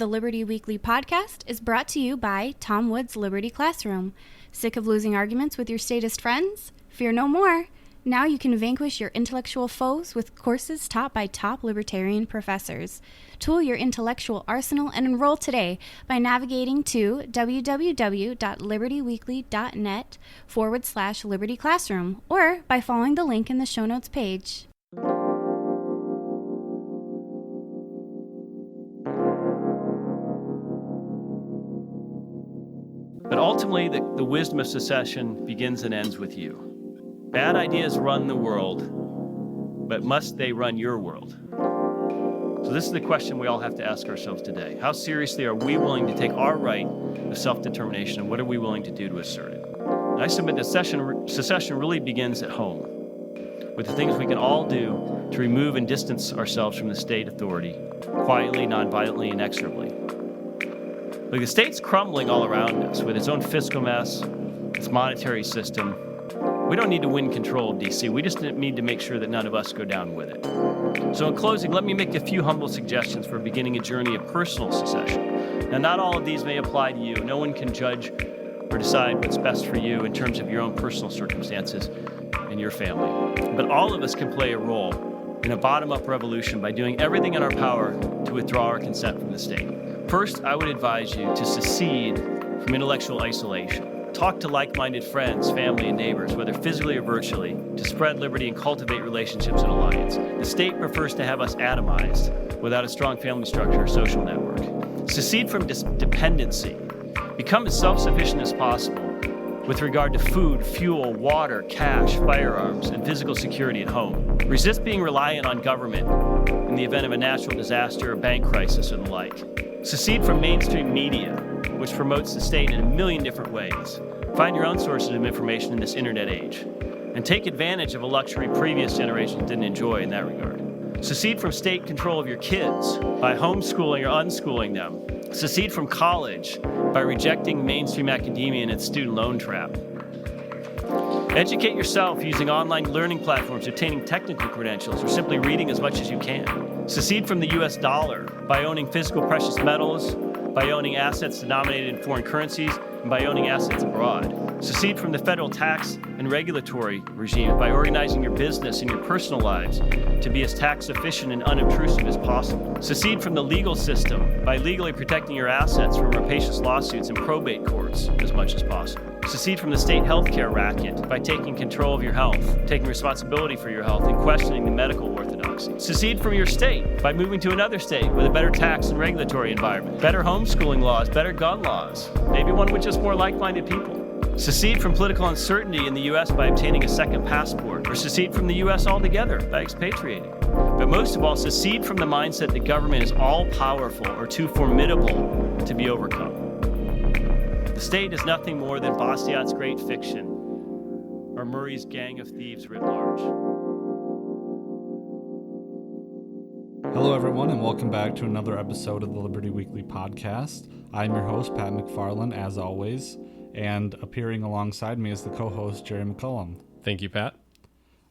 The Liberty Weekly podcast is brought to you by Tom Wood's Liberty Classroom. Sick of losing arguments with your statist friends? Fear no more. Now you can vanquish your intellectual foes with courses taught by top libertarian professors. Tool your intellectual arsenal and enroll today by navigating to www.libertyweekly.net/Liberty Classroom or by following the link in the show notes page. But ultimately, the wisdom of secession begins and ends with you. Bad ideas run the world, but must they run your world? So this is the question we all have to ask ourselves today. How seriously are we willing to take our right of self-determination, and what are we willing to do to assert it? And I submit that secession really begins at home, with the things we can all do to remove and distance ourselves from the state authority, quietly, nonviolently, inexorably. Look, the state's crumbling all around us with its own fiscal mess, its monetary system. We don't need to win control of D.C. We just need to make sure that none of us go down with it. So in closing, let me make a few humble suggestions for beginning a journey of personal secession. Now, not all of these may apply to you. No one can judge or decide what's best for you in terms of your own personal circumstances and your family. But all of us can play a role in a bottom-up revolution by doing everything in our power to withdraw our consent from the state. First, I would advise you to secede from intellectual isolation. Talk to like-minded friends, family, and neighbors, whether physically or virtually, to spread liberty and cultivate relationships and alliance. The state prefers to have us atomized without a strong family structure or social network. Secede from dependency. Become as self-sufficient as possible with regard to food, fuel, water, cash, firearms, and physical security at home. Resist being reliant on government in the event of a natural disaster, a bank crisis, or the like. Secede from mainstream media, which promotes the state in a million different ways. Find your own sources of information in this internet age, and take advantage of a luxury previous generations didn't enjoy in that regard. Secede from state control of your kids by homeschooling or unschooling them. Secede from college by rejecting mainstream academia and its student loan trap. Educate yourself using online learning platforms, obtaining technical credentials, or simply reading as much as you can. Secede from the U.S. dollar by owning physical precious metals, by owning assets denominated in foreign currencies, and by owning assets abroad. Secede from the federal tax and regulatory regime by organizing your business and your personal lives to be as tax efficient and unobtrusive as possible. Secede from the legal system by legally protecting your assets from rapacious lawsuits and probate courts as much as possible. Secede from the state healthcare racket by taking control of your health, taking responsibility for your health, and questioning the medical orthodoxy. Secede from your state by moving to another state with a better tax and regulatory environment, better homeschooling laws, better gun laws, maybe one with just more like-minded people. Secede from political uncertainty in the U.S. by obtaining a second passport, or secede from the U.S. altogether by expatriating. But most of all, secede from the mindset that government is all-powerful or too formidable to be overcome. The state is nothing more than Bastiat's great fiction, or Murray's gang of thieves writ large. Hello, everyone, and welcome back to another episode of the Liberty Weekly podcast. I'm your host, Pat McFarland, as always, and appearing alongside me is the co-host, Jerry McCullum. Thank you, Pat.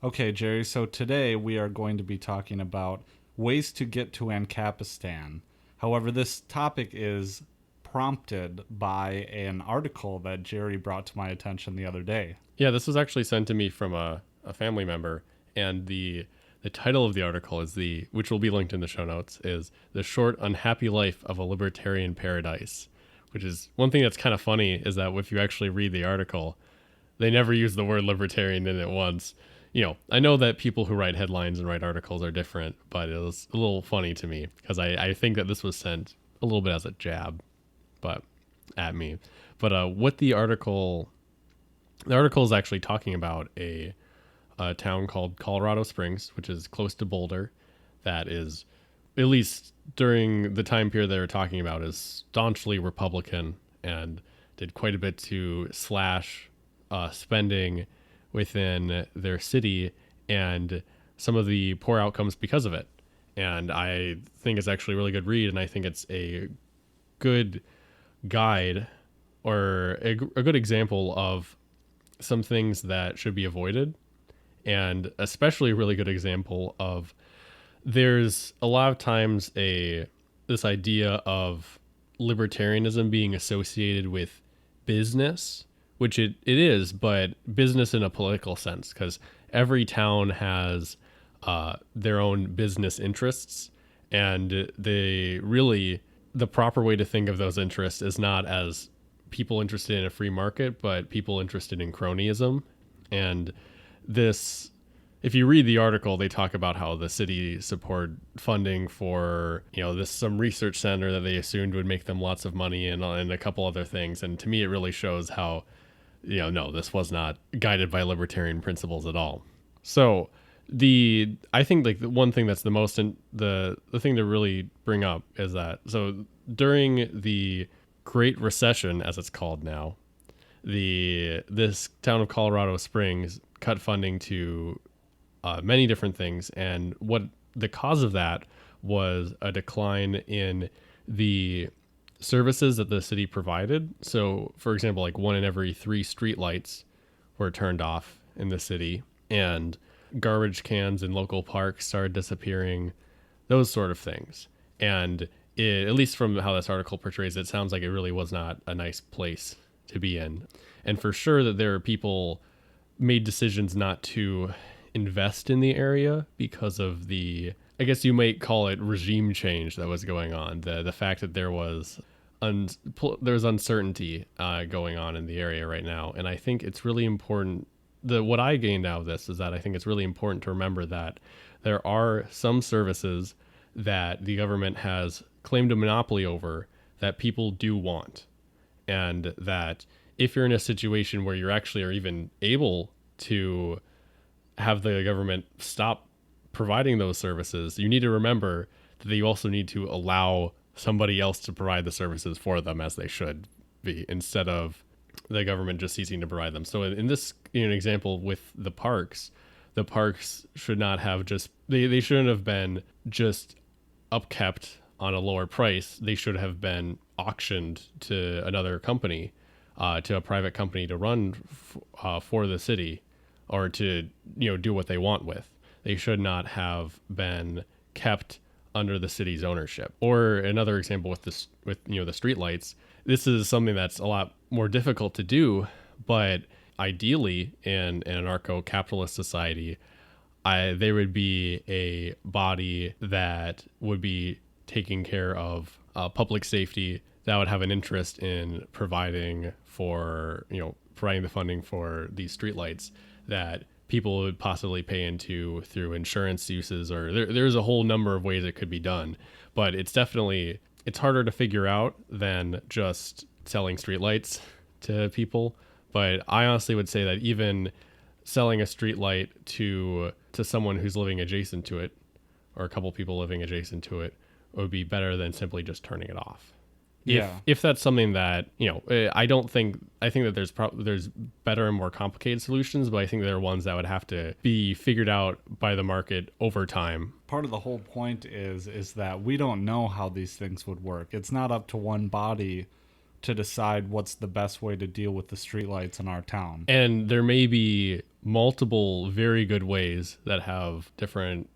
Okay, Jerry, so today we are going to be talking about ways to get to Ancapistan. However, this topic is prompted by an article that Jerry brought to my attention the other day. Yeah, this was actually sent to me from a family member, and the title of the article is which will be linked in the show notes, is The Short Unhappy Life of a Libertarian Paradise, which is one thing that's kind of funny is that if you actually read the article, they never use the word libertarian in it once. You know, I know that people who write headlines and write articles are different, but it was a little funny to me because I think that this was sent a little bit as a jab, but at me. But what the article is actually talking about a town called Colorado Springs, which is close to Boulder, that is, at least during the time period they were talking about, is staunchly Republican and did quite a bit to slash spending within their city and some of the poor outcomes because of it. And I think it's actually a really good read, and I think it's a good guide or a good example of some things that should be avoided, and especially a really good example of there's a lot of times this idea of libertarianism being associated with business, which it is, but business in a political sense, because every town has their own business interests, and the proper way to think of those interests is not as people interested in a free market, but people interested in cronyism. And this, if you read the article, they talk about how the city supported funding for, some research center that they assumed would make them lots of money, and a couple other things. And to me, it really shows how, no, this was not guided by libertarian principles at all. So I think like the one thing that's the most, the thing to really bring up is that, so during the Great Recession, as it's called now, this town of Colorado Springs cut funding to many different things, and what the cause of that was a decline in the services that the city provided. So, for example, like 1 in every 3 streetlights were turned off in the city, and garbage cans in local parks started disappearing, those sort of things. And at least from how this article portrays it, sounds like it really was not a nice place to be in. And for sure that there are people made decisions not to invest in the area because of the, I guess you might call it, regime change that was going on. The fact that there was uncertainty going on in the area right now. And I think it's really important. What I gained out of this is that I think it's really important to remember that there are some services that the government has claimed a monopoly over that people do want. And that if you're in a situation where you're actually are even able to have the government stop providing those services, you need to remember that you also need to allow somebody else to provide the services for them as they should be, instead of the government just ceasing to provide them. So in this example with the parks should not have just, they shouldn't have been just upkept on a lower price. They should have been auctioned to another company, to a private company to run for the city, or to do what they want with. They should not have been kept under the city's ownership. Or another example with the streetlights. This is something that's a lot more difficult to do, but ideally in an anarcho-capitalist society, there would be a body that would be taking care of public safety, that would have an interest in providing the funding for these streetlights that people would possibly pay into through insurance uses, or there's a whole number of ways it could be done. But it's harder to figure out than just selling streetlights to people. But I honestly would say that even selling a streetlight to someone who's living adjacent to it, or a couple people living adjacent to it, would be better than simply just turning it off. Yeah. If that's something that, I think that there's better and more complicated solutions, but I think there are ones that would have to be figured out by the market over time. Part of the whole point is that we don't know how these things would work. It's not up to one body to decide what's the best way to deal with the streetlights in our town. And there may be multiple very good ways that have different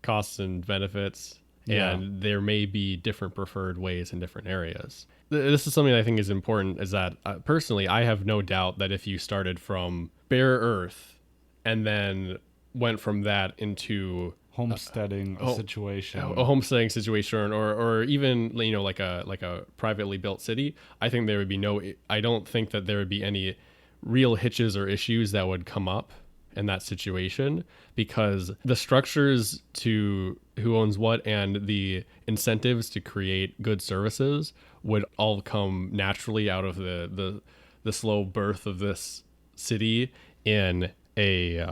costs and benefits. Yeah. And there may be different preferred ways in different areas. This is something that I think is important, is that personally, I have no doubt that if you started from bare earth and then went from that into homesteading situation, a homesteading situation, or even like a privately built city, I think there would be I don't think that there would be any real hitches or issues that would come up in that situation, because the structures to who owns what and the incentives to create good services would all come naturally out of the slow birth of this city in a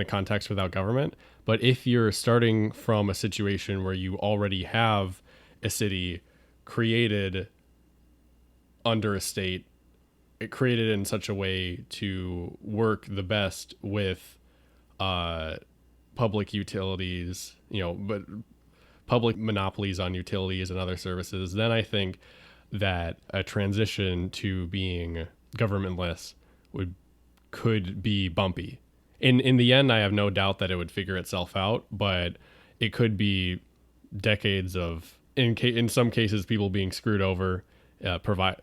context without government. But if you're starting from a situation where you already have a city created under a state, it created in such a way to work the best with public utilities, but public monopolies on utilities and other services, then I think that a transition to being governmentless could be bumpy. In the end, I have no doubt that it would figure itself out, but it could be decades of in some cases, people being screwed over,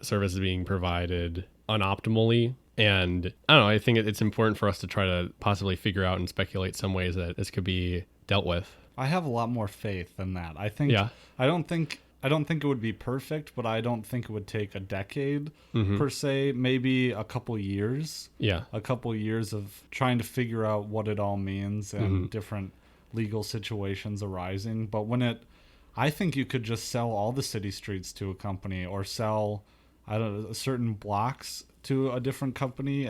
services being provided unoptimally. And I don't know, I think it's important for us to try to possibly figure out and speculate some ways that this could be dealt with. I have a lot more faith than that. I think, Yeah. I don't think it would be perfect, but I don't think it would take a decade per se, maybe a couple years. Yeah. A couple years of trying to figure out what it all means and different legal situations arising. But I think you could just sell all the city streets to a company, or sell, I don't know, certain blocks to a different company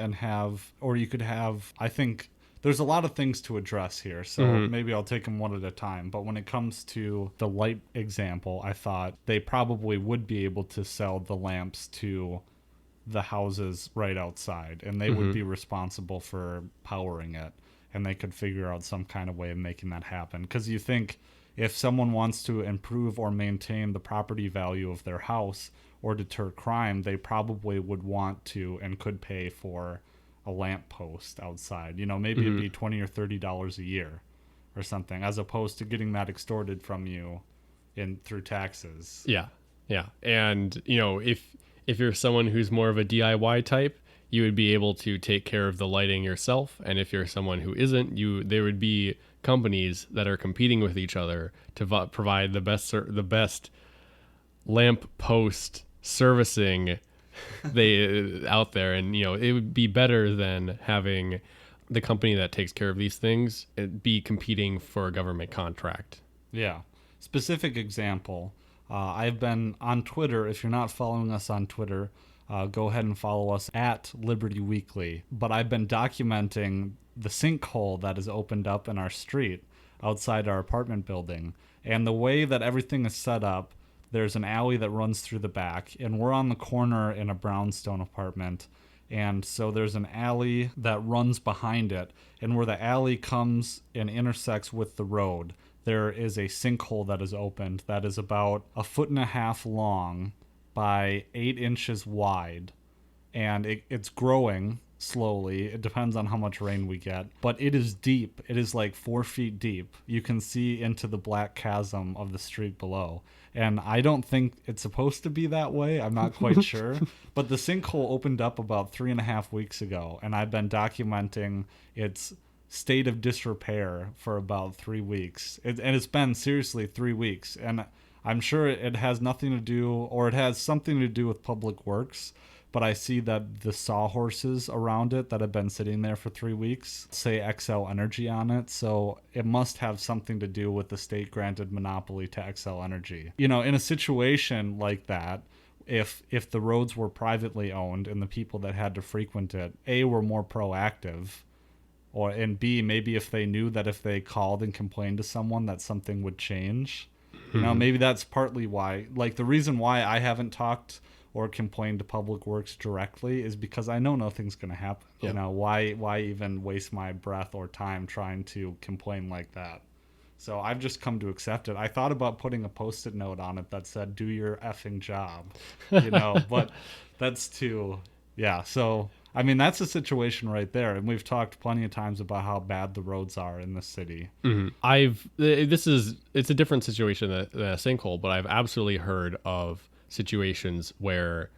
or you could have, I think there's a lot of things to address here. So maybe I'll take them one at a time. But when it comes to the light example, I thought they probably would be able to sell the lamps to the houses right outside, and they would be responsible for powering it. And they could figure out some kind of way of making that happen. Because you think if someone wants to improve or maintain the property value of their house or deter crime, they probably would want to and could pay for a lamp post outside. Maybe it'd be $20 or $30 a year or something, as opposed to getting that extorted from you through taxes. Yeah. Yeah. And, if you're someone who's more of a DIY type, you would be able to take care of the lighting yourself. And if you're someone who isn't, there would be companies that are competing with each other to provide the best lamp post servicing out there. And, it would be better than having the company that takes care of these things be competing for a government contract. Yeah. Specific example. I've been on Twitter. If you're not following us on Twitter, go ahead and follow us at Liberty Weekly. But I've been documenting the sinkhole that has opened up in our street outside our apartment building. And the way that everything is set up, there's an alley that runs through the back, and we're on the corner in a brownstone apartment. And so there's an alley that runs behind it, and where the alley comes and intersects with the road, there is a sinkhole that is opened that is about 1.5 feet long by 8 inches wide. And it's growing slowly. It depends on how much rain we get. But it is deep. It is like 4 feet deep. You can see into the black chasm of the street below. And I don't think it's supposed to be that way. I'm not quite sure. But the sinkhole opened up about 3.5 weeks ago. And I've been documenting its state of disrepair for about 3 weeks. And it's been seriously 3 weeks. And I'm sure it has nothing to do, or it has something to do with public works. But I see that the sawhorses around it that have been sitting there for 3 weeks say XL Energy on it. So it must have something to do with the state-granted monopoly to XL Energy. In a situation like that, if the roads were privately owned and the people that had to frequent it, A, were more proactive, and B, maybe if they knew that if they called and complained to someone that something would change. Maybe that's partly why. Like, the reason why I haven't talked or complained to Public Works directly is because I know nothing's going to happen. Yep. Why even waste my breath or time trying to complain like that? So I've just come to accept it. I thought about putting a Post-it note on it that said, "Do your effing job," but that's too, yeah. So, I mean, that's a situation right there. And we've talked plenty of times about how bad the roads are in the city. It's a different situation than a sinkhole, but I've absolutely heard of situations where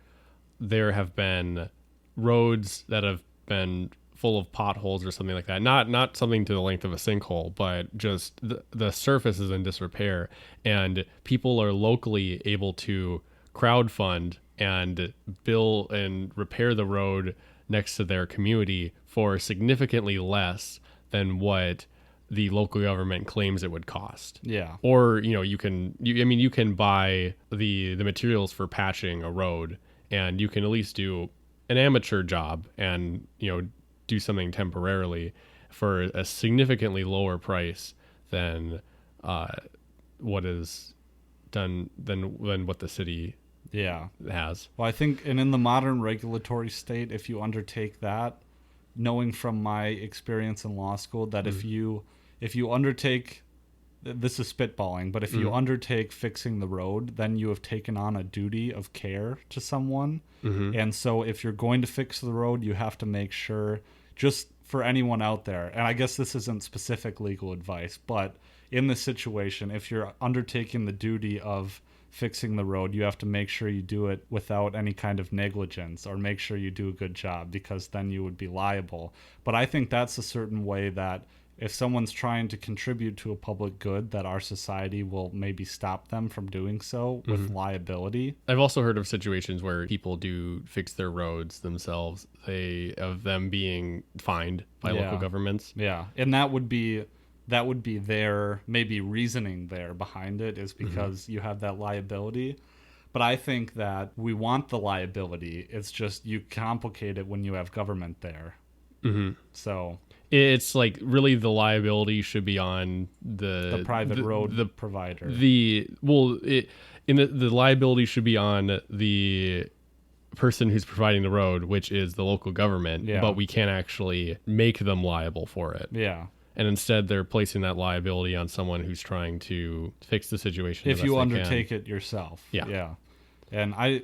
there have been roads that have been full of potholes or something like that. Not something to the length of a sinkhole, but just the surface is in disrepair, and people are locally able to crowdfund and build and repair the road next to their community for significantly less than what the local government claims it would cost. Yeah. Or, you can buy the materials for patching a road, and you can at least do an amateur job and, do something temporarily for a significantly lower price than what is done than what the city has. Well, I think, and in the modern regulatory state, if you undertake that, knowing from my experience in law school that if you undertake, this is spitballing, but if you undertake fixing the road, then you have taken on a duty of care to someone. And so if you're going to fix the road, you have to make sure, just for anyone out there, and I guess this isn't specific legal advice, but in this situation, if you're undertaking the duty of fixing the road, you have to make sure you do it without any kind of negligence, or make sure you do a good job, because then you would be liable. But I think that's a certain way that if someone's trying to contribute to a public good, that our society will maybe stop them from doing so with liability. I've also heard of situations where people do fix their roads themselves, of them being fined by local governments. Yeah, and that would be their maybe reasoning there behind it, is because you have that liability. But I think that we want the liability. It's just you complicate it when you have government there. So it's like really the liability should be on the private road provider. The liability should be on the person who's providing the road, which is the local government. Yeah. But we can't actually make them liable for it. Yeah. And instead, they're placing that liability on someone who's trying to fix the situation. If you undertake it yourself. Yeah. Yeah. And I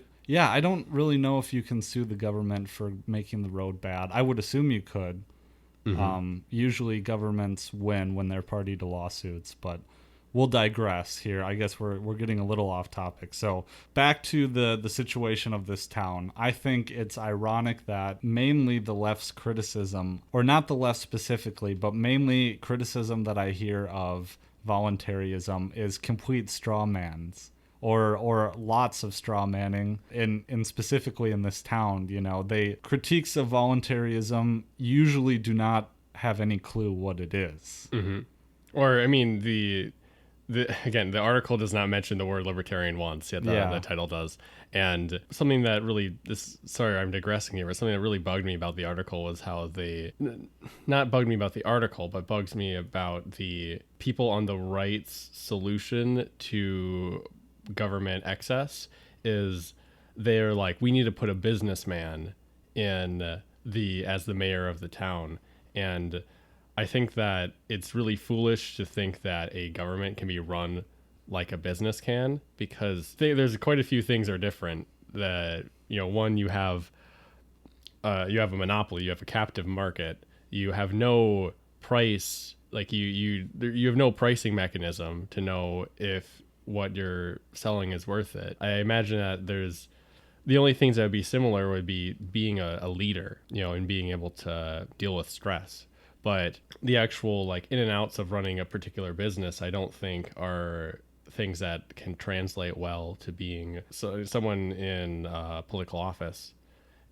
don't really know if you can sue the government for making the road bad. I would assume you could. Usually governments win when they're party to lawsuits, but we'll digress here. I guess we're getting a little off topic. So back to the situation of this town. I think it's ironic that mainly the left's criticism, or not the left specifically, but mainly criticism that I hear of voluntarism is complete strawmans. Or lots of straw manning, in specifically in this town. They critiques of voluntarism usually do not have any clue what it is. Or I mean, the article does not mention the word libertarian once, yet the title does. And something that really, sorry, I'm digressing here, but something that really bugged me about the article was how not bugged me about the article, but bugs me about the people on the right's solution to government excess is they're like, we need to put a businessman in as the mayor of the town. And I think that it's really foolish to think that a government can be run like a business can, because there's quite a few things are different. That, one, you have a monopoly, you have a captive market, you have no price, like you have no pricing mechanism to know if what you're selling is worth it. I imagine that the only things that would be similar would be being a leader, and being able to deal with stress. But the actual in and outs of running a particular business, I don't think are things that can translate well to being someone in political office.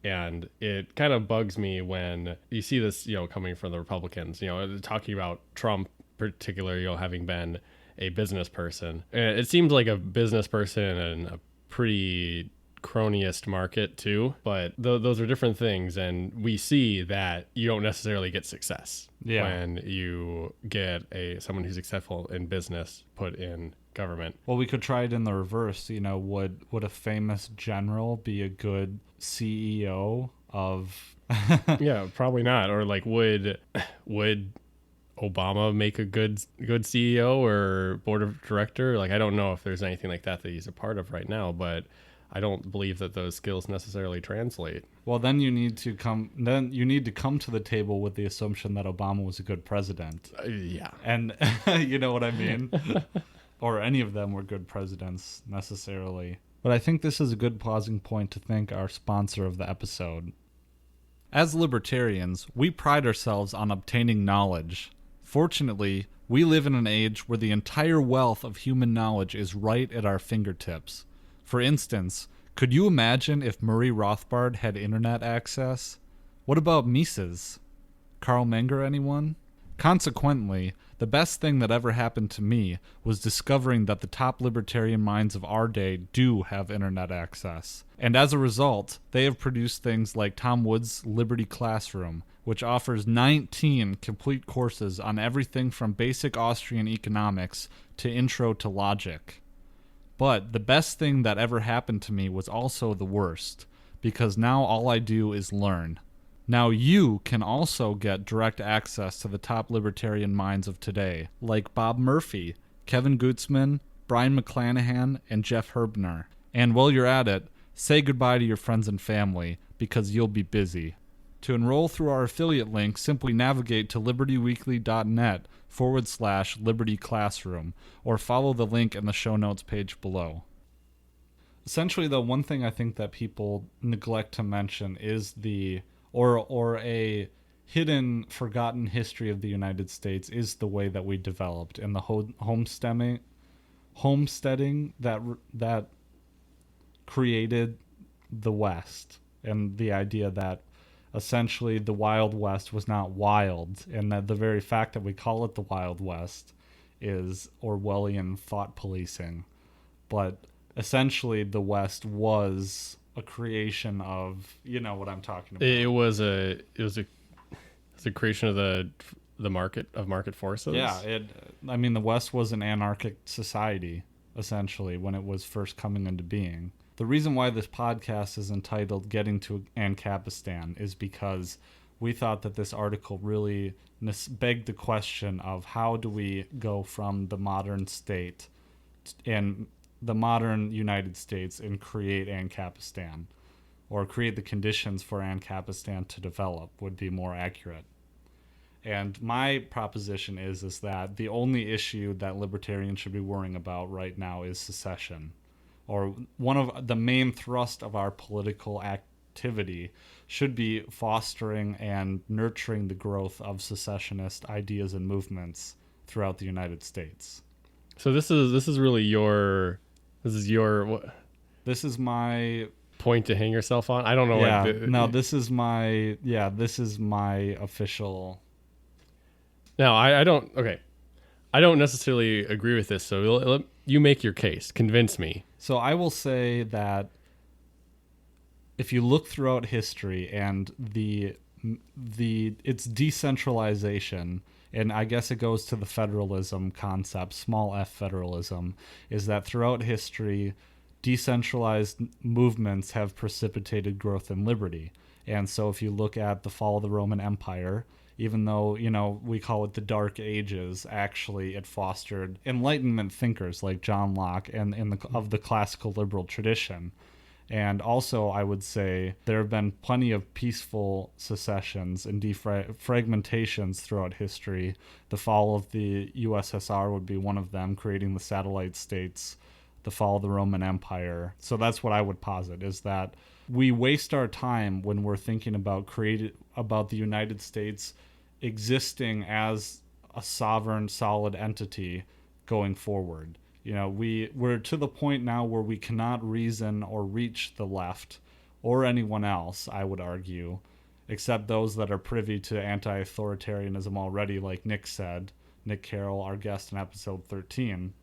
And it kind of bugs me when you see this, coming from the Republicans, talking about Trump particularly, having been a business person. And it seems like a business person in a pretty cronyist market too, but those are different things. And we see that you don't necessarily get success when you get someone who's successful in business put in government. Well, we could try it in the reverse. Would a famous general be a good CEO of? Yeah, probably not. Or would Obama make a good CEO or board of director? I don't know if there's anything like that he's a part of right now, but I don't believe that those skills necessarily translate. Well, then you need to come to the table with the assumption that Obama was a good president. Yeah. And you know what I mean? Or any of them were good presidents necessarily. But I think this is a good pausing point to thank our sponsor of the episode. As libertarians, we pride ourselves on obtaining knowledge. Fortunately, we live in an age where the entire wealth of human knowledge is right at our fingertips. For instance, could you imagine if Murray Rothbard had internet access? What about Mises? Karl Menger, anyone? Consequently, the best thing that ever happened to me was discovering that the top libertarian minds of our day do have internet access. And as a result, they have produced things like Tom Wood's Liberty Classroom, which offers 19 complete courses on everything from basic Austrian economics to intro to logic. But the best thing that ever happened to me was also the worst, because now all I do is learn. Now you can also get direct access to the top libertarian minds of today, like Bob Murphy, Kevin Gutzman, Brian McClanahan, and Jeff Herbner. And while you're at it, say goodbye to your friends and family, because you'll be busy. To enroll through our affiliate link, simply navigate to libertyweekly.net/Liberty Classroom, or follow the link in the show notes page below. Essentially, though, one thing I think that people neglect to mention is or a hidden, forgotten history of the United States is the way that we developed and the homesteading that created the West, and the idea that essentially the Wild West was not wild, and that the very fact that we call it the Wild West is Orwellian thought policing. But essentially the West was a creation of, you know what I'm talking about. It was a creation of the market forces. Yeah, the West was an anarchic society essentially when it was first coming into being. The reason why this podcast is entitled Getting to Ancapistan is because we thought that this article really begged the question of how do we go from the modern state and the modern United States and create Ancapistan, or create the conditions for Ancapistan to develop would be more accurate. And my proposition is that the only issue that libertarians should be worrying about right now is secession. Or one of the main thrust of our political activity should be fostering and nurturing the growth of secessionist ideas and movements throughout the United States. So this is really your what? This is my point to hang yourself on. I don't know. Yeah, this is my official. No, I don't. Okay, I don't necessarily agree with this. So you make your case. Convince me. So I will say that if you look throughout history and its decentralization, and I guess it goes to the federalism concept, small f federalism, is that throughout history, decentralized movements have precipitated growth and liberty. And so if you look at the fall of the Roman Empire, even though, we call it the Dark Ages, actually it fostered Enlightenment thinkers like John Locke and of the classical liberal tradition. And also, I would say there have been plenty of peaceful secessions and defragmentations throughout history. The fall of the USSR would be one of them, creating the satellite states, the fall of the Roman Empire. So that's what I would posit, is that we waste our time when we're thinking about the United States existing as a sovereign, solid entity going forward. We're to the point now where we cannot reason or reach the left or anyone else, I would argue, except those that are privy to anti-authoritarianism already, like Nick Carroll, our guest in episode 13.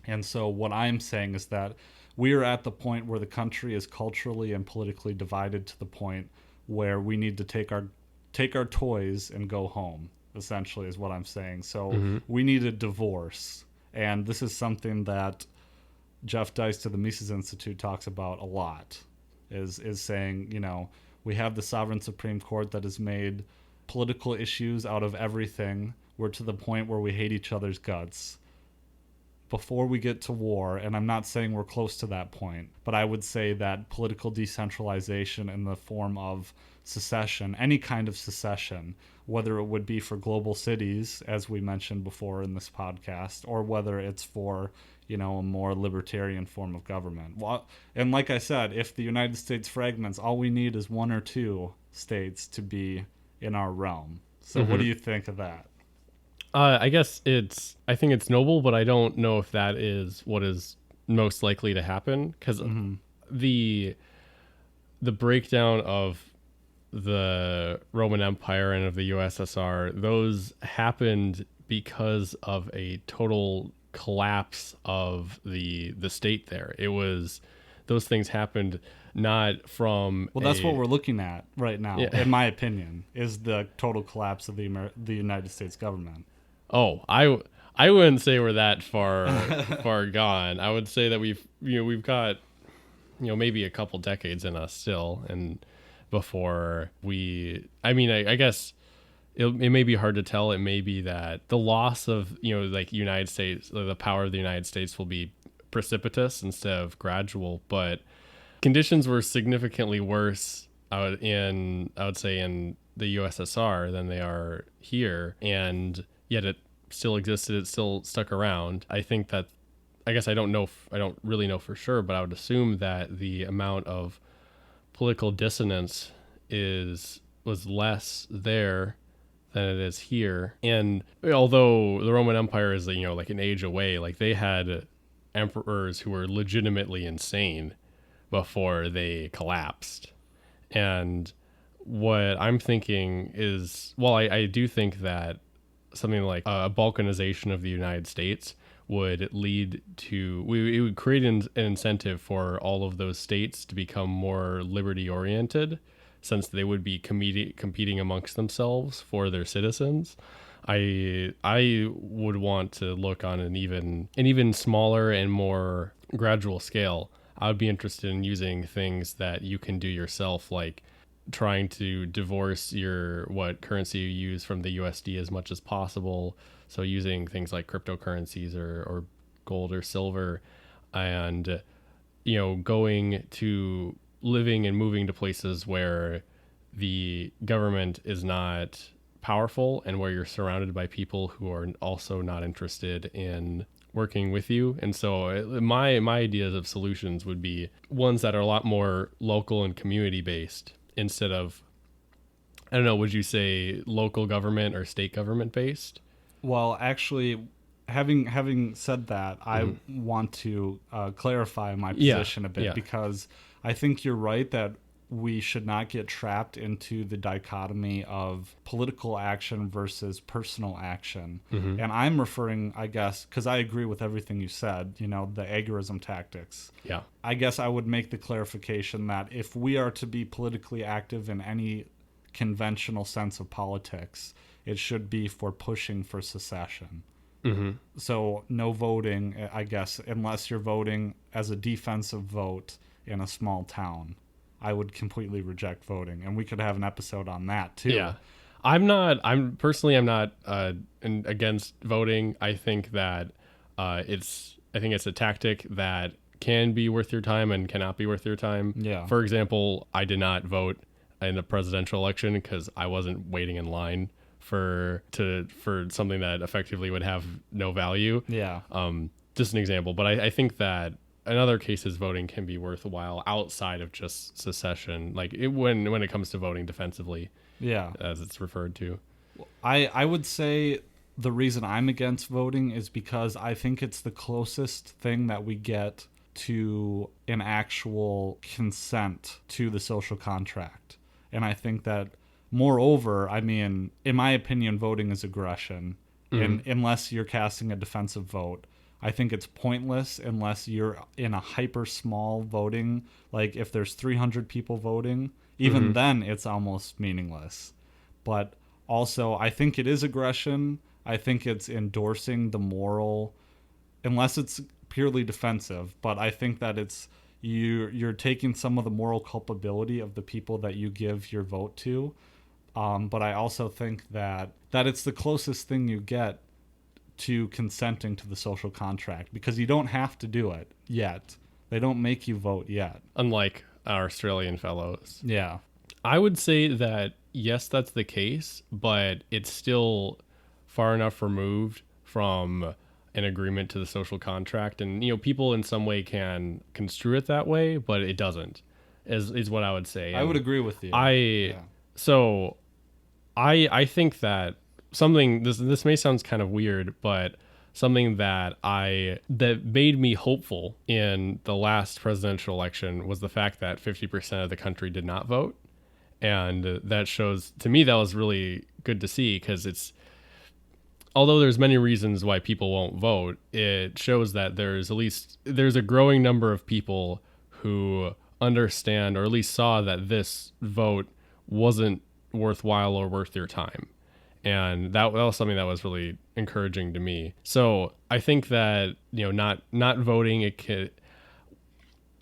And so what I'm saying is that we are at the point where the country is culturally and politically divided to the point where we need to take our toys and go home, essentially, is what I'm saying. So we need a divorce. And this is something that Jeff Deist of the Mises Institute talks about a lot, is saying, we have the sovereign Supreme Court that has made political issues out of everything. We're to the point where we hate each other's guts before we get to war, and I'm not saying we're close to that point, but I would say that political decentralization in the form of secession, any kind of secession, whether it would be for global cities, as we mentioned before in this podcast, or whether it's for, a more libertarian form of government. Well, and like I said, if the United States fragments, all we need is one or two states to be in our realm. So what do you think of that? I guess I think it's noble, but I don't know if that is what is most likely to happen, because the breakdown of the Roman Empire and of the USSR, those happened because of a total collapse of the state there. Those things happened not from that's what we're looking at right now, in my opinion, is the total collapse of the United States government. Oh, I wouldn't say we're that far gone. I would say that we've got maybe a couple decades in us still, and before I guess it may be hard to tell. It may be that the loss of United States, the power of the United States, will be precipitous instead of gradual, but conditions were significantly worse I would say in the USSR than they are here, and yet it still existed. It still stuck around. I think I guess I don't know. I don't really know for sure, but I would assume that the amount of political dissonance was less there than it is here. And although the Roman Empire is, like an age away, like they had emperors who were legitimately insane before they collapsed. And what I'm thinking is, well, I do think that something like a balkanization of the United States would lead to, it would create an incentive for all of those states to become more liberty oriented, since they would be competing amongst themselves for their citizens. I would want to look on an even smaller and more gradual scale. I would be interested in using things that you can do yourself, like trying to divorce what currency you use from the USD as much as possible. So using things like cryptocurrencies or gold or silver, and going to living and moving to places where the government is not powerful and where you're surrounded by people who are also not interested in working with you. And so my ideas of solutions would be ones that are a lot more local and community based instead of, I don't know, would you say local government or state government based? Well, actually, having said that, I want to clarify my position a bit, because I think you're right that we should not get trapped into the dichotomy of political action versus personal action. And I'm referring, I guess, because I agree with everything you said, the agorism tactics. Yeah. I guess I would make the clarification that if we are to be politically active in any conventional sense of politics, it should be for pushing for secession. So no voting, I guess, unless you're voting as a defensive vote in a small town. I would completely reject voting, and we could have an episode on that too. Yeah. I'm personally not against voting. I think that it's a tactic that can be worth your time and cannot be worth your time. Yeah. For example, I did not vote in the presidential election because I wasn't waiting in line for something that effectively would have no value. Yeah. Just an example, but I think that in other cases, voting can be worthwhile outside of just secession, like when it comes to voting defensively. Yeah. As it's referred to. I would say the reason I'm against voting is because I think it's the closest thing that we get to an actual consent to the social contract. And I think that, moreover, in my opinion, voting is aggression. And unless you're casting a defensive vote, I think it's pointless unless you're in a hyper small voting. Like if there's 300 people voting, even then it's almost meaningless. But also, I think it is aggression. I think it's endorsing the moral, unless it's purely defensive. But I think that it's you're taking some of the moral culpability of the people that you give your vote to. But I also think that it's the closest thing you get to consenting to the social contract, because you don't have to do it yet. They don't make you vote yet. Unlike our Australian fellows. Yeah. I would say that, yes, that's the case, but it's still far enough removed from an agreement to the social contract. And, people in some way can construe it that way, but it doesn't, is what I would say. I would agree with you. So I think that something, this may sound kind of weird, but something that made me hopeful in the last presidential election was the fact that 50% of the country did not vote. And that shows, to me, that was really good to see, because although there's many reasons why people won't vote, it shows that there's a growing number of people who understand, or at least saw, that this vote wasn't worthwhile or worth your time. And that was something that was really encouraging to me. So I think that, not voting,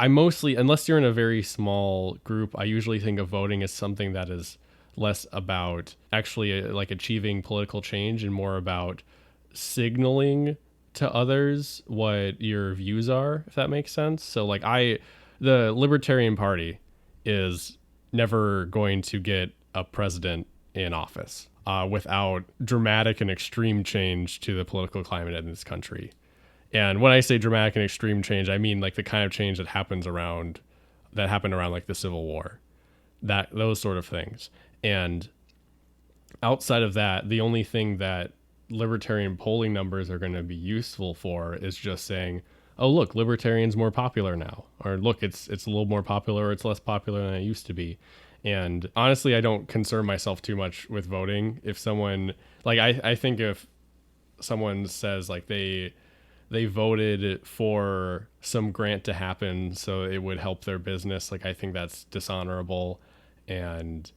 I mostly, unless you're in a very small group, I usually think of voting as something that is less about actually like achieving political change and more about signaling to others what your views are, if that makes sense. So like the Libertarian Party is never going to get a president in office without dramatic and extreme change to the political climate in this country. And when I say dramatic and extreme change, I mean like the kind of change that happened around like the Civil War, those sort of things. And outside of that, the only thing that libertarian polling numbers are going to be useful for is just saying, oh, look, libertarian's more popular now, or look, it's a little more popular, or it's less popular than it used to be. And honestly, I don't concern myself too much with voting. If someone, like, I think if someone says like they voted for some grant to happen so it would help their business, like, I think that's dishonorable, and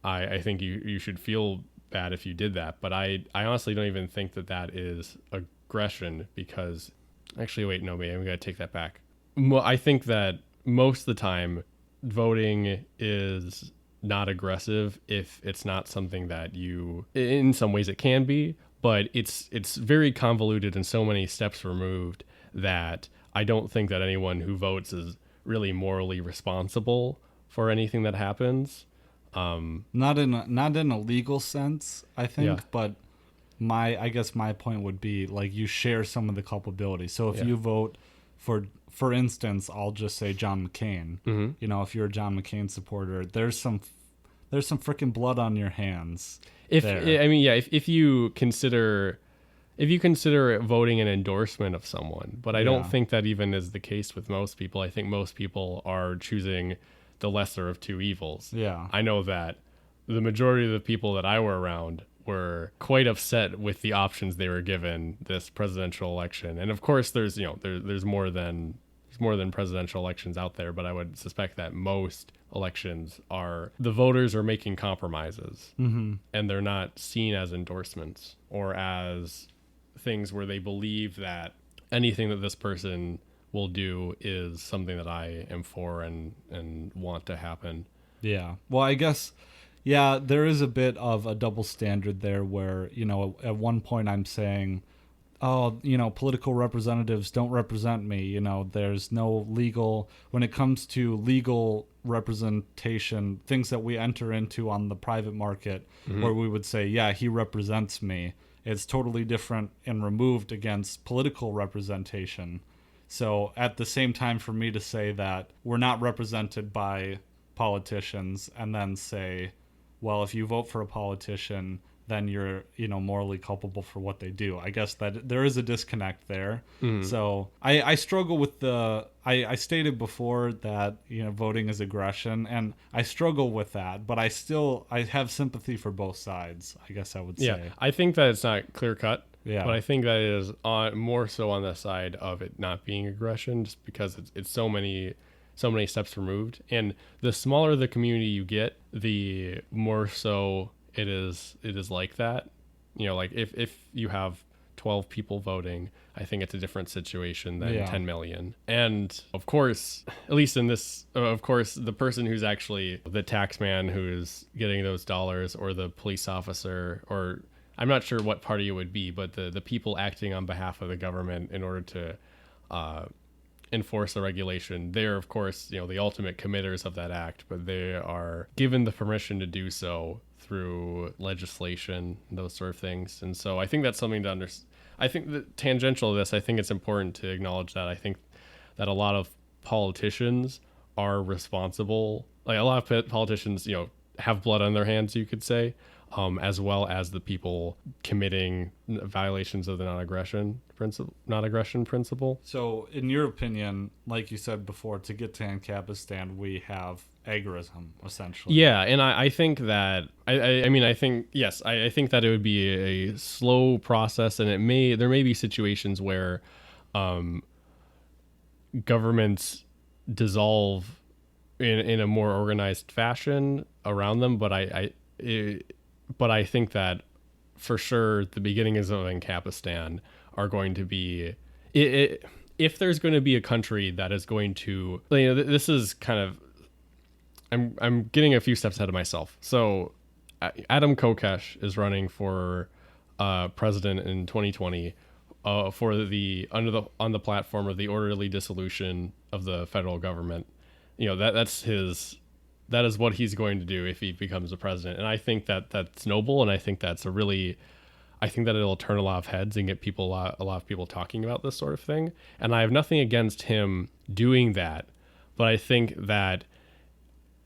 I think you should feel bad if you did that. But I honestly don't even think that is aggression, because actually, wait, no, maybe I'm going to take that back. I think that most of the time voting is not aggressive if it's not something that you, in some ways it can be, but it's very convoluted and so many steps removed that I don't think that anyone who votes is really morally responsible for anything that happens. Not in a legal sense, I think, Yeah. but I guess my point would be, like, you share some of the culpability. So if you vote for instance, I'll just say John McCain. Mm-hmm. You know, if you're a John McCain supporter, there's some freaking blood on your hands. If you consider voting an endorsement of someone, but I don't think that even is the case with most people. I think most people are choosing the lesser of two evils. Yeah. I know that the majority of the people that I were around were quite upset with the options they were given this presidential election. And of course there's more than presidential elections out there, but I would suspect that most elections the voters are making compromises, and they're not seen as endorsements or as things where they believe that anything that this person will do is something that I am for and want to happen. Yeah. Well, I guess, yeah, there is a bit of a double standard there where, you know, at one point I'm saying, oh, you know, political representatives don't represent me. You know, there's no legal, when it comes to legal representation, things that we enter into on the private market, where we would say, yeah, he represents me. It's totally different and removed against political representation. So at the same time, for me to say that we're not represented by politicians and then say, well, if you vote for a politician, then you're, you know, morally culpable for what they do. I guess that there is a disconnect there. So I struggle with I stated before that, you know, voting is aggression, and I struggle with that, but I have sympathy for both sides, I guess I would say. Yeah, I think that it's not clear cut. Yeah. But I think that it is more so on the side of it not being aggression, just because it's so many steps removed. And the smaller the community you get, the more so it is like that. You know, like if you have 12 people voting, I think it's a different situation than 10 million. And of course, at least in this, of course, the person who's actually the tax man who's getting those dollars, or the police officer, or I'm not sure what party it would be, but the people acting on behalf of the government in order to enforce the regulation, they're, of course, you know, the ultimate committers of that act, but they are given the permission to do so through legislation and those sort of things. And so I think that's something to understand. I think that tangential to this, I think it's important to acknowledge that I think that a lot of politicians are responsible. Like, a lot of politicians, you know, have blood on their hands, you could say, as well as the people committing violations of the non-aggression principle. So in your opinion, like you said before, to get to Ancapistan, we have agorism, essentially. Yeah, and I think that, I think that it would be a slow process, and there may be situations where governments dissolve in a more organized fashion around them, but I think that for sure the beginnings of Ancapistan are going to be, if there's going to be a country that is going to, you know, this is kind of, I'm getting a few steps ahead of myself. So Adam Kokesh is running for president in 2020 on the platform of the orderly dissolution of the federal government. You know, that is what he's going to do if he becomes a president. And I think that that's noble, and I think that's a really I think that it'll turn a lot of heads and get a lot of people talking about this sort of thing. And I have nothing against him doing that, but I think that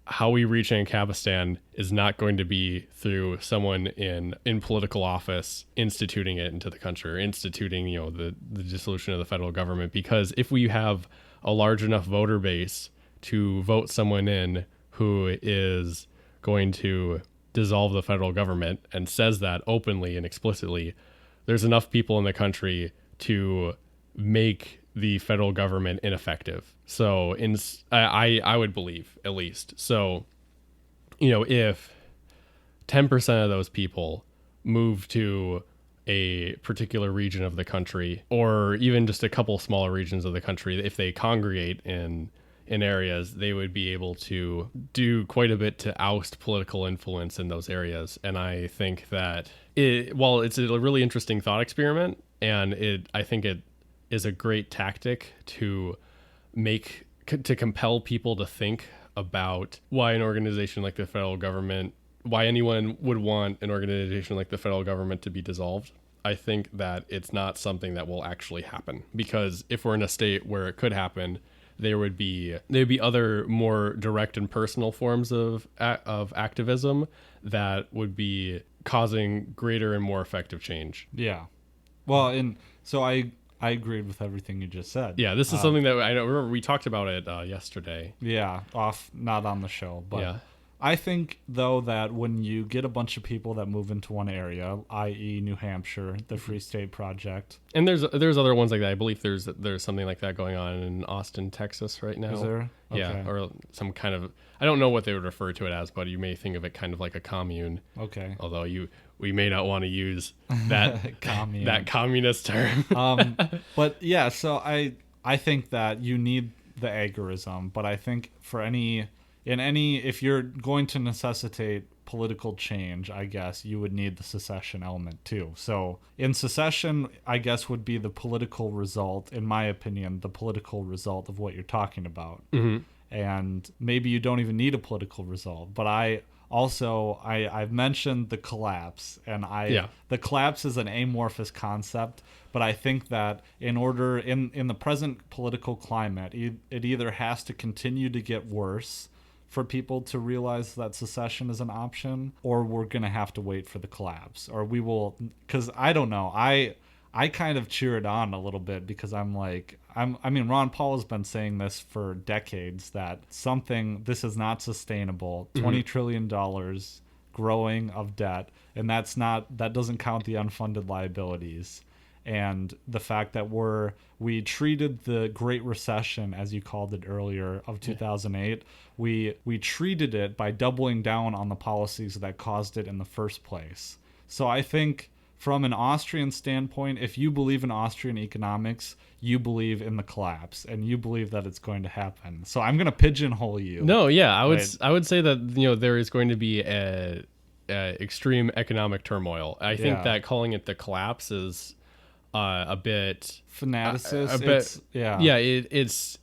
how we reach Ancapistan is not going to be through someone in political office instituting it into the country, or instituting, the dissolution of the federal government. Because if we have a large enough voter base to vote someone in who is going to dissolve the federal government and says that openly and explicitly, there's enough people in the country to make the federal government ineffective. So I would believe, at least. So, if 10% of those people move to a particular region of the country, or even just a couple smaller regions of the country, if they congregate in areas, they would be able to do quite a bit to oust political influence in those areas. And I think that while it's a really interesting thought experiment, and I think it is a great tactic to compel people to think about why an organization like the federal government, why anyone would want an organization like the federal government to be dissolved. I think that it's not something that will actually happen, because if we're in a state where it could happen, there'd be other more direct and personal forms of activism that would be causing greater and more effective change. Yeah. Well, and so I agreed with everything you just said. Yeah, this is something that I remember we talked about it yesterday. Yeah, not on the show, but yeah. I think, though, that when you get a bunch of people that move into one area, i.e. New Hampshire, the Free State Project. And there's other ones like that. I believe there's something like that going on in Austin, Texas right now. Is there? Okay. Yeah, or some kind of, I don't know what they would refer to it as, but you may think of it kind of like a commune. Okay. Although we may not want to use that that communist term. But yeah, so I think that you need the agorism, but I think if you're going to necessitate political change, I guess you would need the secession element too. So in secession, I guess, would be the political result, in my opinion, the political result of what you're talking about. Mm-hmm. And maybe you don't even need a political result, but I've mentioned the collapse, and the collapse is an amorphous concept, but I think that in the present political climate, it either has to continue to get worse for people to realize that secession is an option, or we're going to have to wait for the collapse, or we will, because I don't know. I kind of cheer it on a little bit, because Ron Paul has been saying this for decades, that this is not sustainable. $20 trillion growing of debt, and that doesn't count the unfunded liabilities. And the fact that we treated the Great Recession, as you called it earlier, of 2008, we treated it by doubling down on the policies that caused it in the first place. So I think from an Austrian standpoint, if you believe in Austrian economics, you believe in the collapse, and you believe that it's going to happen. So I'm going to pigeonhole you. No, yeah, I would say that there is going to be a extreme economic turmoil. I think that calling it the collapse is a bit fanaticist.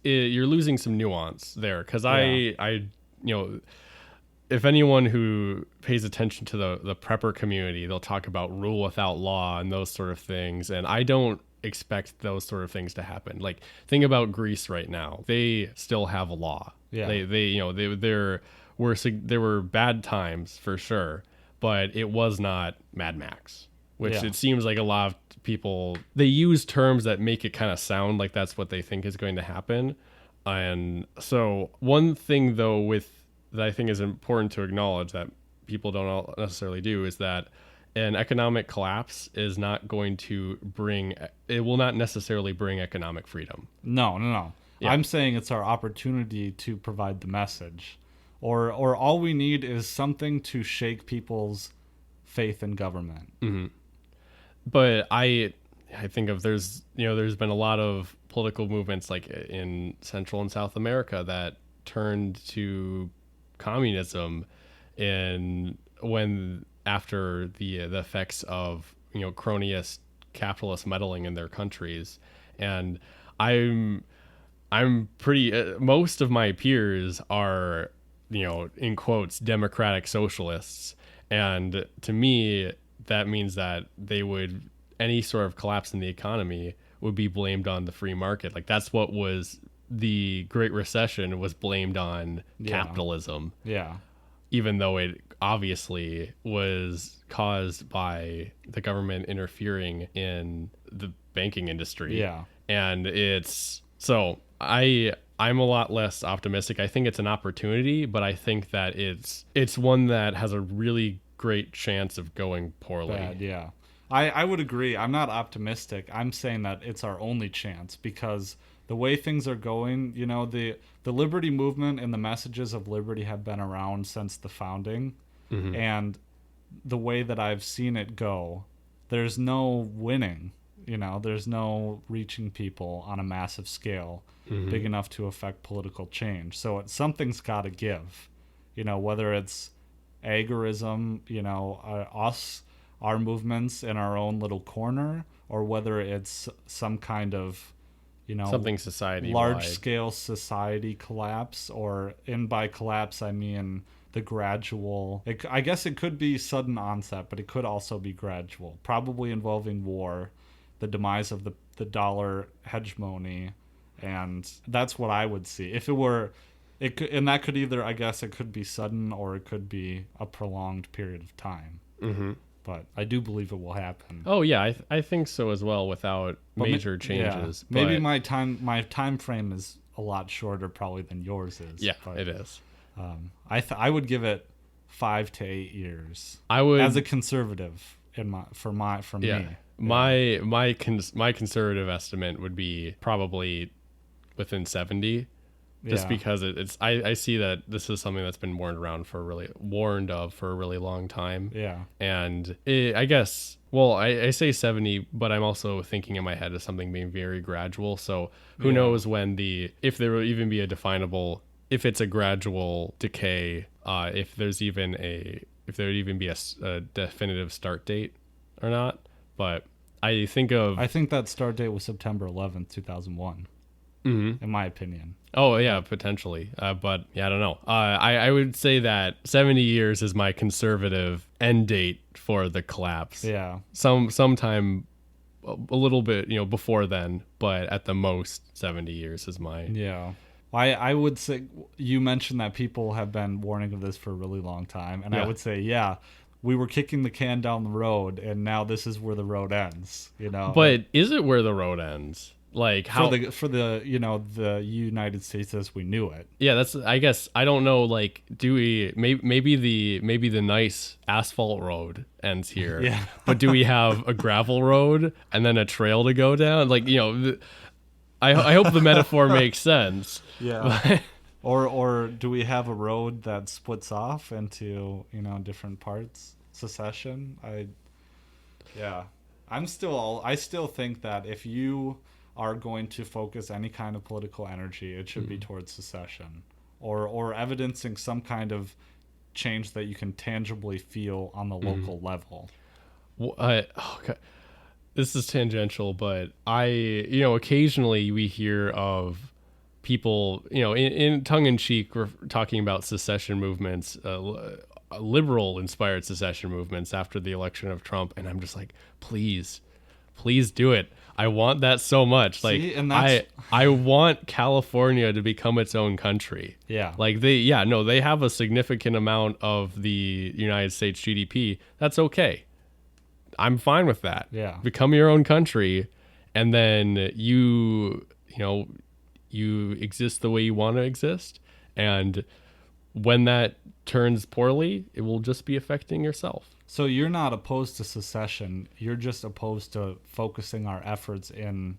You're losing some nuance there, because if anyone who pays attention to the prepper community, they'll talk about rule without law and those sort of things, and I don't expect those sort of things to happen. Like, think about Greece right now; they still have a law. Yeah, there were bad times for sure, but it was not Mad Max, which it seems like a lot of people, they use terms that make it kind of sound like that's what they think is going to happen. And so one thing though that I think is important to acknowledge that people don't necessarily do is that an economic collapse is not going to it will not necessarily bring economic freedom. No. Yeah. I'm saying it's our opportunity to provide the message, or all we need is something to shake people's faith in government. Mm-hmm. But I think there's been a lot of political movements like in Central and South America that turned to communism after the effects of cronyist capitalist meddling in their countries. And I'm pretty most of my peers are in quotes democratic socialists, and to me that means that any sort of collapse in the economy would be blamed on the free market. Like that's what was the Great Recession was blamed on capitalism. Yeah. Even though it obviously was caused by the government interfering in the banking industry. Yeah. And I'm a lot less optimistic. I think it's an opportunity, but I think that it's one that has a really great chance of going poorly. Bad, yeah. I would agree. I'm not optimistic. I'm saying that it's our only chance because the way things are going, you know, the liberty movement and the messages of liberty have been around since the founding. Mm-hmm. And the way that I've seen it go, there's no winning. You know, there's no reaching people on a massive scale big enough to affect political change. So something's got to give, you know, whether it's agorism, you know, our movements in our own little corner, or whether it's some kind of, you know, something society large scale society collapse, and by collapse I mean the gradual, I guess it could be sudden onset, but it could also be gradual, probably involving war, the demise of the dollar hegemony, and that's what I would see. If it were, it could, and that could either, I guess it could be sudden or it could be a prolonged period of time. Mm-hmm. But I do believe it will happen. Oh yeah, I think so as well, without major changes. Yeah. Maybe my time frame is a lot shorter probably than yours is. Yeah, but, it is. I would give it 5 to 8 years. I would, as a conservative for me. My conservative estimate would be probably within 70, just because I see that this is something that's been warned of for a really long time. Yeah. And I guess, well, I say 70, but I'm also thinking in my head of something being very gradual. So who knows if there will even be if it's a gradual decay, if there would even be a definitive start date or not. But I think that start date was September 11th, 2001. Mm-hmm. In my opinion. Oh yeah, potentially. But yeah, I don't know. I would say that 70 years is my conservative end date for the collapse. Yeah. Sometime a little bit, before then, but at the most 70 years is my. Yeah. I would say, you mentioned that people have been warning of this for a really long time, and I would say, we were kicking the can down the road, and now this is where the road ends. But is it where the road ends? Like how for the the United States as we knew it? Yeah, that's. I guess I don't know. Like, do we maybe the nice asphalt road ends here? Yeah. But do we have a gravel road and then a trail to go down? Like, I hope the metaphor makes sense. Yeah. Or do we have a road that splits off into different parts? Secession. I still think that if you are going to focus any kind of political energy, it should be towards secession, or evidencing some kind of change that you can tangibly feel on the local level. Well, this is tangential, but occasionally we hear of people, in tongue-in-cheek, we're talking about secession movements, liberal-inspired secession movements after the election of Trump, and I'm just like, please do it. I want that so much. See, I want California to become its own country. Yeah. Like they have a significant amount of the United States GDP. That's okay. I'm fine with that. Yeah. Become your own country, and then you exist the way you want to exist, and when that turns poorly, it will just be affecting yourself. So you're not opposed to secession. You're just opposed to focusing our efforts in.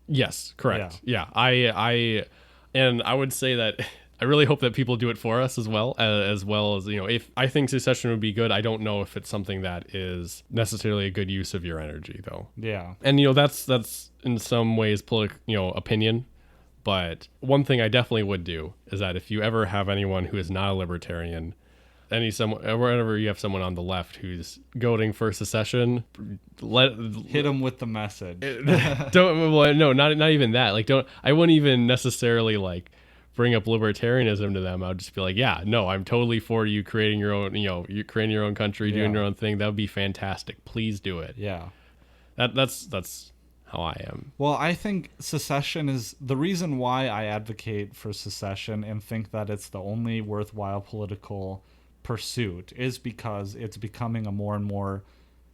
Yes, correct. Yeah. I would say that I really hope that people do it for us as well as if I think secession would be good. I don't know if it's something that is necessarily a good use of your energy, though. Yeah. And that's in some ways opinion. But one thing I definitely would do is that if you ever have anyone who is not a libertarian, whenever you have someone on the left who's goading for secession, hit them with the message. Not even that. Like, I wouldn't even necessarily bring up libertarianism to them, I would just be like, yeah, no, I'm totally for you creating your own, you're creating your own country, doing your own thing. That would be fantastic. Please do it. Yeah. That's how I am. Well, I think secession is the reason why I advocate for secession and think that it's the only worthwhile political pursuit is because it's becoming a more and more,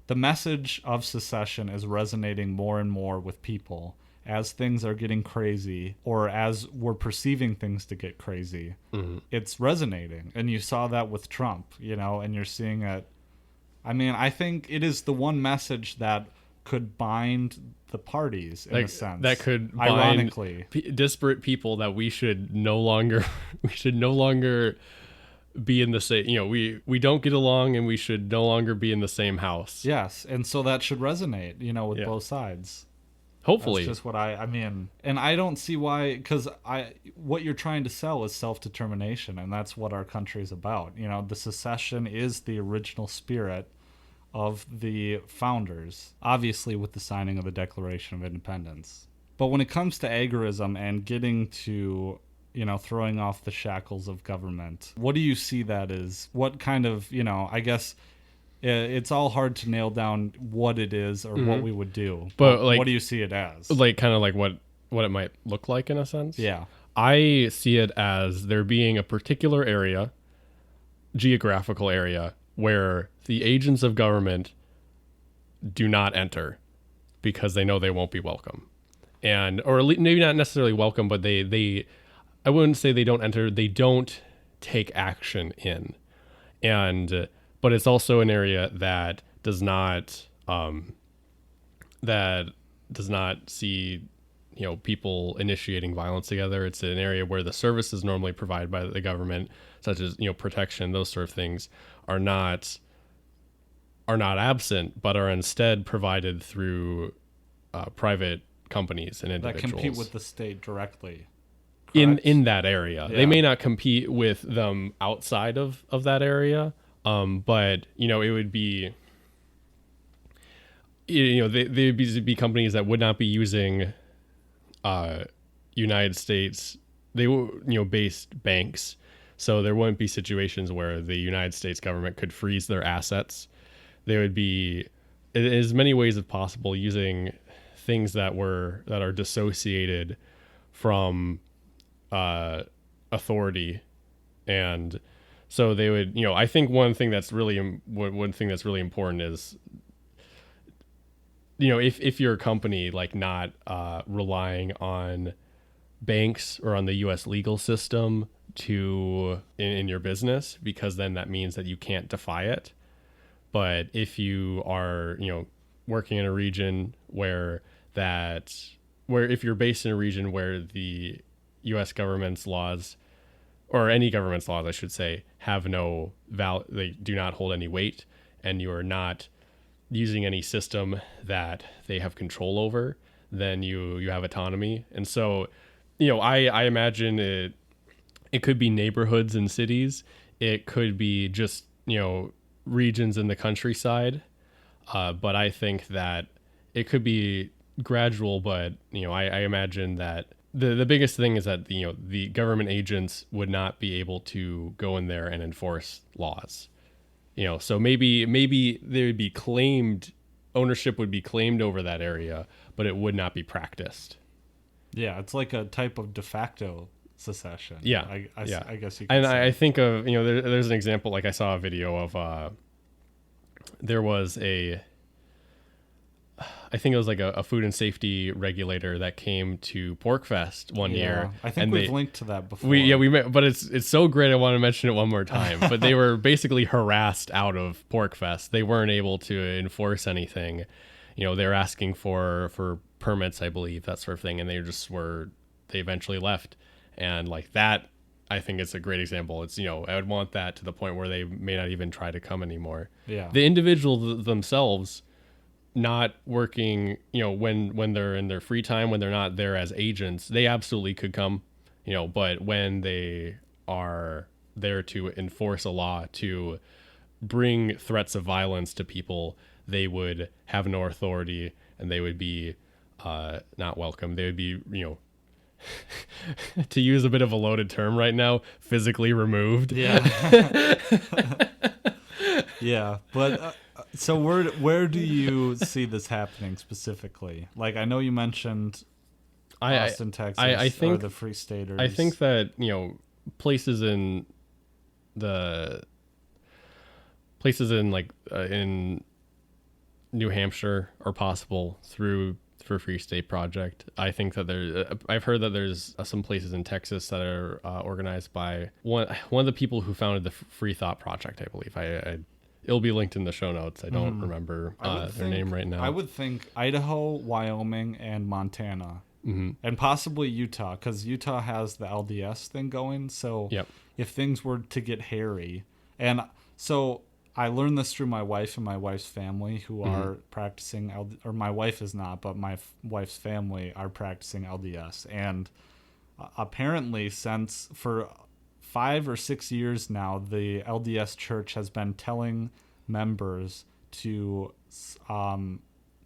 the message of secession is resonating more and more with people as things are getting crazy, or as we're perceiving things to get crazy. It's resonating. And you saw that with Trump, and you're seeing it. I mean, I think it is the one message that could bind the parties in a sense. That could bind ironically disparate people that we should no longer be in the same, we don't get along, and we should no longer be in the same house. Yes, and so that should resonate, with both sides. Hopefully. That's just what I mean. And I don't see why, because what you're trying to sell is self-determination, and that's what our country is about. The secession is the original spirit of the founders, obviously with the signing of the Declaration of Independence. But when it comes to agorism and getting to, throwing off the shackles of government, what do you see that as? What kind of, I guess it's all hard to nail down what it is or what we would do. But what do you see it as? Kind of like what it might look like in a sense? Yeah. I see it as there being a particular area, geographical area, where the agents of government do not enter because they know they won't be welcome. Or maybe not necessarily welcome, but they I wouldn't say they don't enter, they don't take action in. But it's also an area that does not see people initiating violence together. It's an area where the services normally provided by the government, such as protection, those sort of things, are not absent, but are instead provided through private companies and individuals that compete with the state directly. In that area. Yeah. They may not compete with them outside of that area, but it would be they'd be companies that would not be using United States based banks. So there wouldn't be situations where the United States government could freeze their assets. They would be, in as many ways as possible, using things that are dissociated from authority. And so they would, I think one thing that's really important is, if you're a company not relying on banks or on the U.S. legal system in your business, because then that means that you can't defy it. But if you are, working in a region where if you're based in a region where the U.S. government's laws, or any government's laws, I should say, have they do not hold any weight, and you are not using any system that they have control over, then you have autonomy. And so, I imagine it could be neighborhoods and cities. It could be just, regions in the countryside. But I think that it could be gradual, but, I imagine that the biggest thing is that, the government agents would not be able to go in there and enforce laws. So maybe they would be ownership would be claimed over that area, but it would not be practiced. Yeah, it's like a type of de facto secession. Yeah, I guess you could and say. I think of, there's an example, I saw a video of, there was I think it was a food and safety regulator that came to PorkFest one year. I think we've linked to that before. But it's so great. I want to mention it one more time. But they were basically harassed out of PorkFest. They weren't able to enforce anything. They were asking for permits, I believe, that sort of thing, and they eventually left. And that, I think it's a great example. It's, I would want that to the point where they may not even try to come anymore. Yeah. The individuals themselves not working, when they're in their free time, when they're not there as agents, they absolutely could come, but when they are there to enforce a law, to bring threats of violence to people, they would have no authority, and they would be not welcome. They would be, to use a bit of a loaded term right now, physically removed. Yeah. Yeah, but so where do you see this happening specifically? Like, I know you mentioned Austin, Texas, I think, or the Free Staters. I think that, places in in New Hampshire are possible through Free State Project. I think that I've heard that there's some places in Texas that are organized by one of the people who founded the Free Thought Project, I believe. It'll be linked in the show notes. I don't remember their name right now. I would think Idaho, Wyoming, and Montana, and possibly Utah, because Utah has the LDS thing going. So if things were to get hairy, and so I learned this through my wife and my wife's family, who are practicing or my wife is not, but my wife's family are practicing LDS, and apparently for 5 or 6 years now, the LDS Church has been telling members to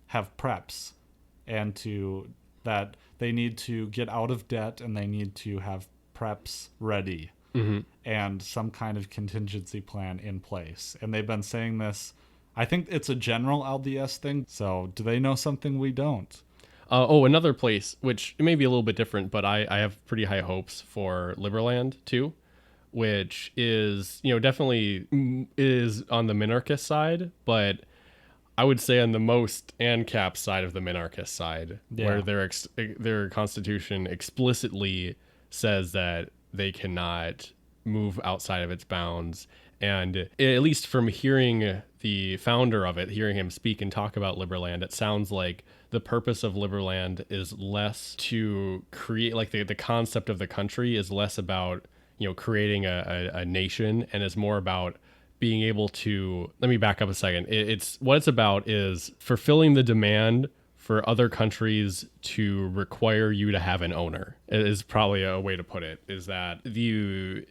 have preps, and that they need to get out of debt, and they need to have preps ready and some kind of contingency plan in place. And they've been saying this. I think it's a general LDS thing. So do they know something we don't? Another place, which may be a little bit different, but I have pretty high hopes for Liberland too, which is, definitely is on the minarchist side, but I would say on the most ANCAP side of the minarchist side, where their constitution explicitly says that they cannot move outside of its bounds. And at least from hearing the founder of it, hearing him speak and talk about Liberland, it sounds like the purpose of Liberland is less to create, like the concept of the country is less about, creating a nation, and is more about being able to, let me back up a second. What it's about is fulfilling the demand for other countries to require you to have an owner, is probably a way to put it, is that you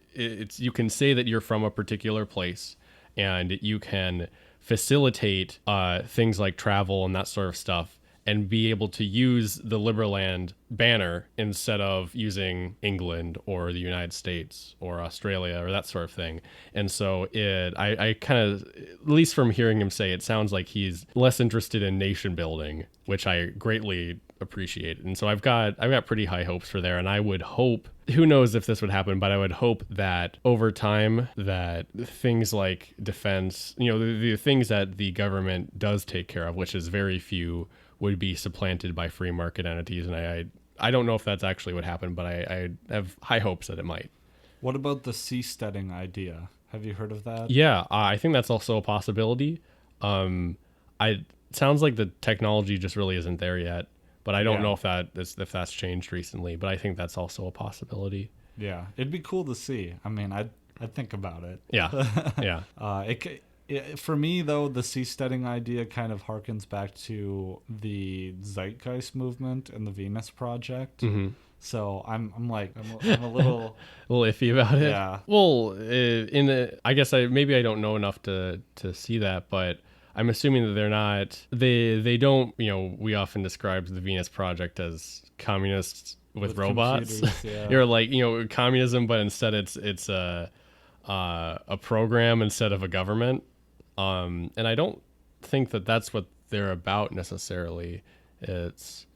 can say that you're from a particular place, and you can facilitate things like travel and that sort of stuff, and be able to use the Liberland banner instead of using England or the United States or Australia or that sort of thing. And so I kind of, at least from hearing him say, it sounds like he's less interested in nation building, which I greatly appreciate. And so I've got pretty high hopes for there. And I would hope, who knows if this would happen, but I would hope that over time that things like defense, the things that the government does take care of, which is very few, would be supplanted by free market entities. And I don't know if that's actually what happened, but I have high hopes that it might. What about the seasteading idea? Have you heard of that? Yeah, I think that's also a possibility. It sounds like the technology just really isn't there yet, but I don't know if that's changed recently, but I think that's also a possibility. Yeah, it'd be cool to see. I mean, I'd think about it. Yeah, yeah. For me, though, the seasteading idea kind of harkens back to the Zeitgeist movement and the Venus Project. So I'm a little a little iffy about it. Yeah. Well, I guess maybe I don't know enough to see that, but I'm assuming that they're not. They don't. We often describe the Venus Project as communists with robots. Yeah. You're like communism, but instead it's a program instead of a government. And I don't think that that's what they're about necessarily.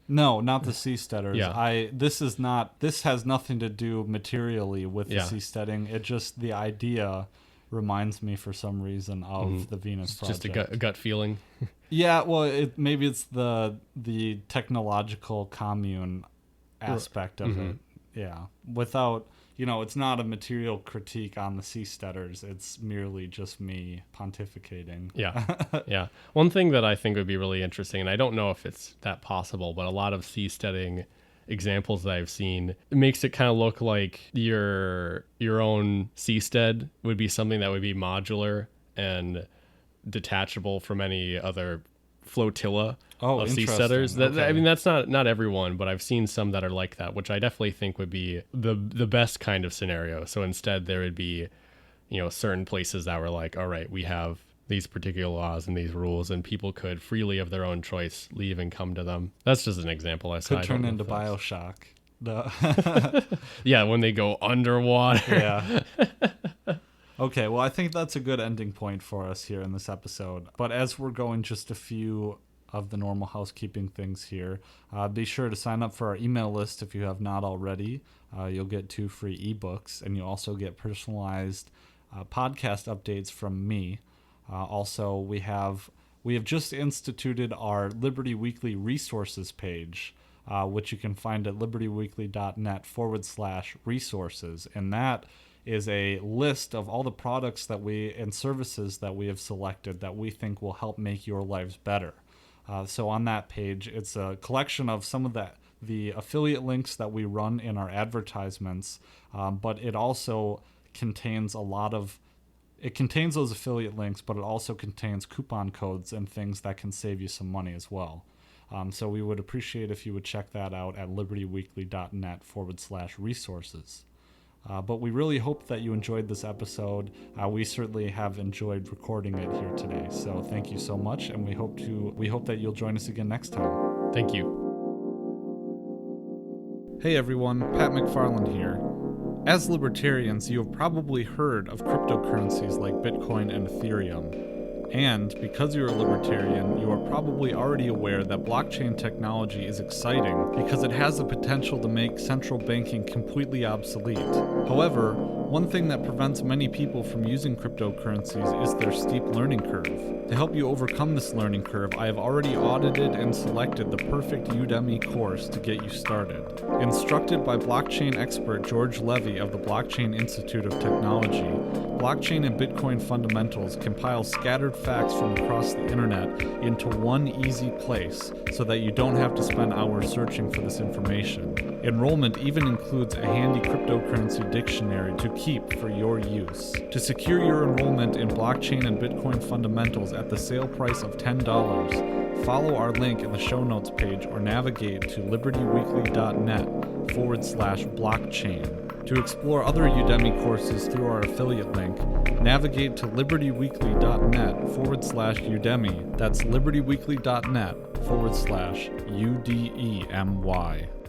No, not the seasteaders. Yeah. This has nothing to do materially with the seasteading. It just, the idea reminds me for some reason of the Venus Project. Just a gut feeling. Yeah, well, maybe it's the technological commune aspect of it. Yeah. Without, it's not a material critique on the seasteaders. It's merely just me pontificating. Yeah. Yeah. One thing that I think would be really interesting, and I don't know if it's that possible, but a lot of seasteading examples that I've seen, it makes it kind of look like your own seastead would be something that would be modular and detachable from any other flotilla of seasteaders. Okay. I mean, that's not everyone, but I've seen some that are like that, which I definitely think would be the best kind of scenario. So instead there would be, certain places that were like, all right, we have these particular laws and these rules, and people could freely of their own choice leave and come to them. That's just an example. Could turn into BioShock. Yeah, when they go underwater. Yeah. Okay, well, I think that's a good ending point for us here in this episode. But as we're going just a few of the normal housekeeping things here, be sure to sign up for our email list if you have not already. You'll get 2 free ebooks, and you'll also get personalized podcast updates from me. Also, we have just instituted our Liberty Weekly resources page, which you can find at libertyweekly.net/resources. And that is a list of all the products and services that we have selected that we think will help make your lives better. So on that page, it's a collection of some of the affiliate links that we run in our advertisements, but it also contains it contains those affiliate links, but it also contains coupon codes and things that can save you some money as well. So we would appreciate if you would check that out at libertyweekly.net/resources. But we really hope that you enjoyed this episode. We certainly have enjoyed recording it here today. So thank you so much, and we hope that you'll join us again next time. Thank you. Hey everyone, Pat McFarland here. As libertarians, you have probably heard of cryptocurrencies like Bitcoin and Ethereum. And because you're a libertarian, you are probably already aware that blockchain technology is exciting because it has the potential to make central banking completely obsolete. However, one thing that prevents many people from using cryptocurrencies is their steep learning curve. To help you overcome this learning curve, I have already audited and selected the perfect Udemy course to get you started. Instructed by blockchain expert George Levy of the Blockchain Institute of Technology, Blockchain and Bitcoin Fundamentals compile scattered facts from across the internet into one easy place so that you don't have to spend hours searching for this information. Enrollment even includes a handy cryptocurrency dictionary to keep for your use. To secure your enrollment in Blockchain and Bitcoin Fundamentals at the sale price of $10, follow our link in the show notes page or navigate to libertyweekly.net/blockchain. To explore other Udemy courses through our affiliate link, navigate to libertyweekly.net/Udemy. That's libertyweekly.net/UDEMY.